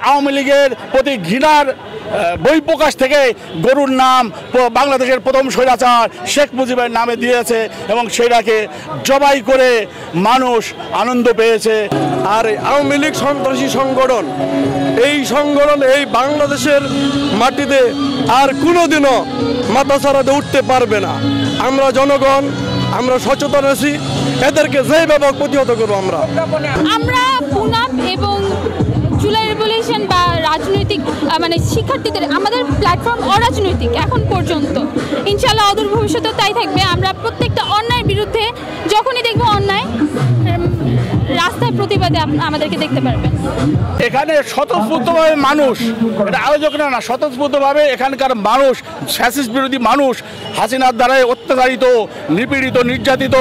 আওয়ামী লীগের প্রতি ঘৃণার বহিঃপ্রকাশ থেকে গরুর নাম বাংলাদেশের প্রথম স্বৈরাচার শেখ মুজিবের নামে দিয়েছে এবং সেটাকে জবাই করে মানুষ আনন্দ পেয়েছে। আর আওয়ামী লীগ সন্ত্রাসী সংগঠন, এই সংগঠন এই বাংলাদেশের মাটিতে আর কোনোদিনও মাথা ছাড়াতে উঠতে পারবে না। আমরা জনগণ, আমরা সচেতন আছি, এদেরকে যেভাবে প্রতিহত করবো। আমরা পুনাম এবং জুলাই রেভলিউশন বা রাজনৈতিক শিক্ষার্থীদের আমাদের প্ল্যাটফর্ম অরাজনৈতিক এখন পর্যন্ত, ইনশাআল্লাহ অদূর ভবিষ্যতেও তাই থাকবে। আমরা প্রত্যেকটা অন্যায়ের বিরুদ্ধে যখনই দেখবো অন্যায়, রাস্তায় প্রতিবাদে আমাদেরকে দেখতে পারবেন। এখানে স্বতঃস্ফূর্তভাবে মানুষ, এটা আয়োজকরা না, স্বতঃস্ফূর্তভাবে এখানকার মানুষ, ফ্যাসিস্ট বিরোধী মানুষ, হাসিনার দ্বারাই অত্যাচারিত, নিপীড়িত, নির্যাতিত,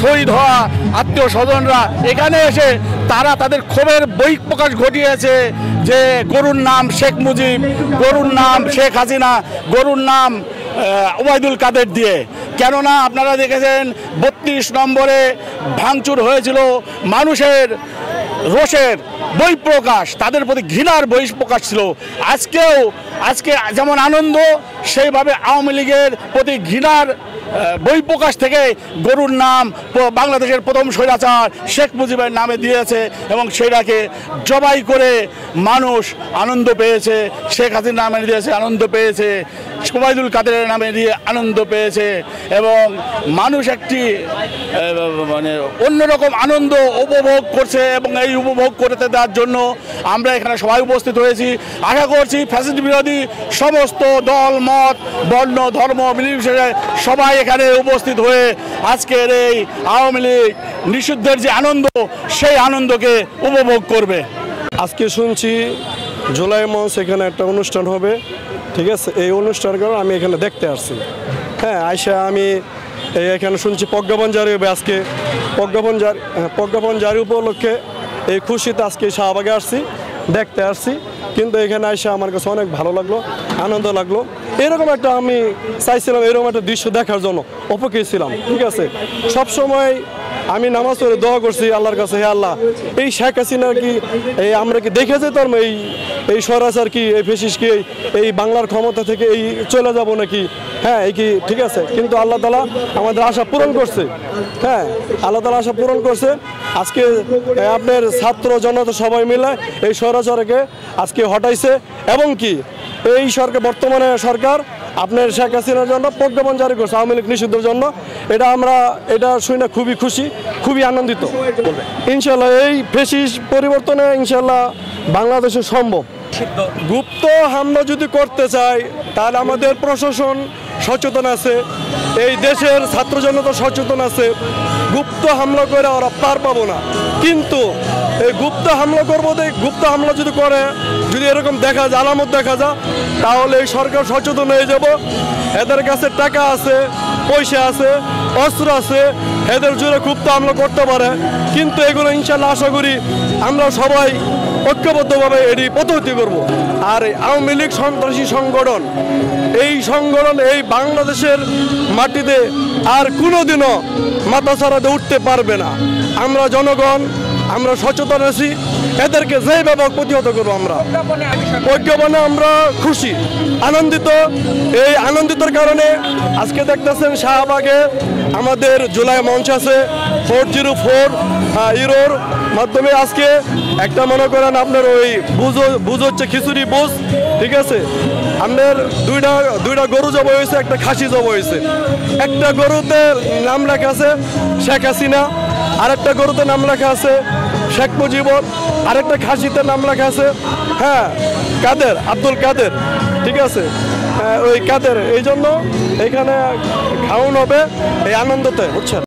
শহীদ হওয়া আত্মীয় স্বজনরা এখানে এসে তারা তাদের ক্ষোভের বহিঃপ্রকাশ ঘটিয়েছে যে গরুর নাম শেখ মুজিব, গরুর নাম শেখ হাসিনা, গরুর নাম ওবায়দুল কাদের দিয়ে। কেননা আপনারা দেখেছেন 32 নম্বরে ভাঙচুর হয়েছিল, মানুষের রোষের বহিঃপ্রকাশ, তাদের প্রতি ঘৃণার বহিঃপ্রকাশ ছিল। আজকে যেমন আনন্দ, সেইভাবে আওয়ামী লীগের প্রতি ঘৃণার বহিঃপ্রকাশ থেকে গরুর নাম বাংলাদেশের প্রথম স্বৈরাচার শেখ মুজিবের নামে দিয়েছে এবং সেটাকে জবাই করে মানুষ আনন্দ পেয়েছে। শেখ হাসিনার নামে দিয়েছে, আনন্দ পেয়েছে, ওবায়দুল কাদেরের নামে দিয়ে আনন্দ পেয়েছে এবং মানুষ একটি অন্যরকম আনন্দ উপভোগ করছে এবং এই উপভোগ করতে দেওয়ার জন্য আমরা এখানে সবাই উপস্থিত হয়েছি। আশা করছি ফ্যাসিস্ট বিরোধী সমস্ত দল, মত, বর্ণ, ধর্ম নির্বিশেষে সবাই এখানে উপস্থিত হয়ে আজকের এই আওয়ামী লীগ নিষিদ্ধের যে আনন্দ, সেই আনন্দকে উপভোগ করবে। আজকে শুনছি জুলাই মঞ্চ এখানে একটা অনুষ্ঠান হবে, ঠিক আছে? এই অনুষ্ঠান কারণ আমি এখানে দেখতে আসছি। হ্যাঁ, আইসা আমি এখানে শুনছি প্রজ্ঞাপন জারি হবে আজকে। প্রজ্ঞাপন জারি উপলক্ষে এই খুশিতে আজকে শাহবাগে আসছি, দেখতে আসছি। কিন্তু এখানে আইসা আমার কাছে অনেক ভালো লাগলো, আনন্দ লাগলো। এরকম একটা আমি চাইছিলাম, এরকম একটা দৃশ্য দেখার জন্য অপেক্ষায় ছিলাম, ঠিক আছে? সবসময় আমি নামাজ পড়ে দোয়া করছি আল্লাহর কাছে, হে আল্লাহ, এই শেখ হাসিনা কি আমরা কি দেখে যেতাম এই স্বৈরাচার কি, এই ফ্যাসিস্ট কি এই বাংলার ক্ষমতা থেকে চলে যাব নাকি? হ্যাঁ, এই কি ঠিক আছে? কিন্তু আল্লাহ তাআলা আমাদের আশা পূরণ করছে। হ্যাঁ, আল্লাহ তাআলা আশা পূরণ করছে। আজকে আপনার ছাত্র জনতা সবাই মিলে এই স্বৈরাচারকে আজকে হটাইছে এবং কি এই সরকার, বর্তমানে সরকার আপনার শেখ হাসিনার জন্য প্রজ্ঞাপন জারি করছে আওয়ামী লীগ নিষিদ্ধের জন্য। এটা শুনে খুবই খুশি, খুবই আনন্দিত। ইনশাল্লাহ এই ফ্যাসিস্ট পরিবর্তনে ইনশাল্লাহ বাংলাদেশে সম্ভব। গুপ্ত হামলা যদি করতে চাই তাহলে আমাদের প্রশাসন সচেতন আছে, এই দেশের ছাত্র জনতা সচেতন আছে। গুপ্ত হামলা করে ওরা পার পাবো না, কিন্তু এই গুপ্ত হামলা করবো, গুপ্ত হামলা যদি করে, যদি এরকম দেখা যায়, আলামত দেখা যায়, তাহলে এই সরকার সচেতন হয়ে যাব। এদের কাছে টাকা আছে, পয়সা আছে, অস্ত্র আছে, এদের জুড়ে গুপ্ত হামলা করতে পারে। কিন্তু এগুলো ইনশাল্লাহ আশা করি আমরা সবাই ঐক্যবদ্ধভাবে এটি প্রতিহত করব। আর আওয়ামী লীগ সন্ত্রাসী সংগঠন, এই সংগঠন এই বাংলাদেশের মাটিতে আর কোনোদিনও মাথা ছাড়াতে উঠতে পারবে না। আমরা জনগণ, আমরা সচেতন আছি, এদেরকে যেভাবে প্রতিহত করবো। আমরা প্রজ্ঞাপনে আমরা খুশি, আনন্দিত। এই আনন্দিতের কারণে আজকে দেখতেছেন শাহবাগে আমাদের জুলাই মঞ্চ আছে 404 ইউরোর মাধ্যমে। আজকে একটা মনে করেন আপনার ওই বুঝ হচ্ছে খিচুড়ি বুঝ, ঠিক আছে? আপনার দুইটা গরু জব হয়েছে, একটা খাসি জব হয়েছে। একটা গরুতে নাম লেখা আছে শেখ হাসিনা, আরেকটা গরুতে নাম লেখা আছে শেখ মুজিবর, আরেকটা খাসিতে নাম লেখা আছে হ্যাঁ কাদের, আব্দুল কাদের, ঠিক আছে? ওই কাদের। এই জন্য এখানে খাওয়ানো হবে এই আনন্দতে, বুঝছেন?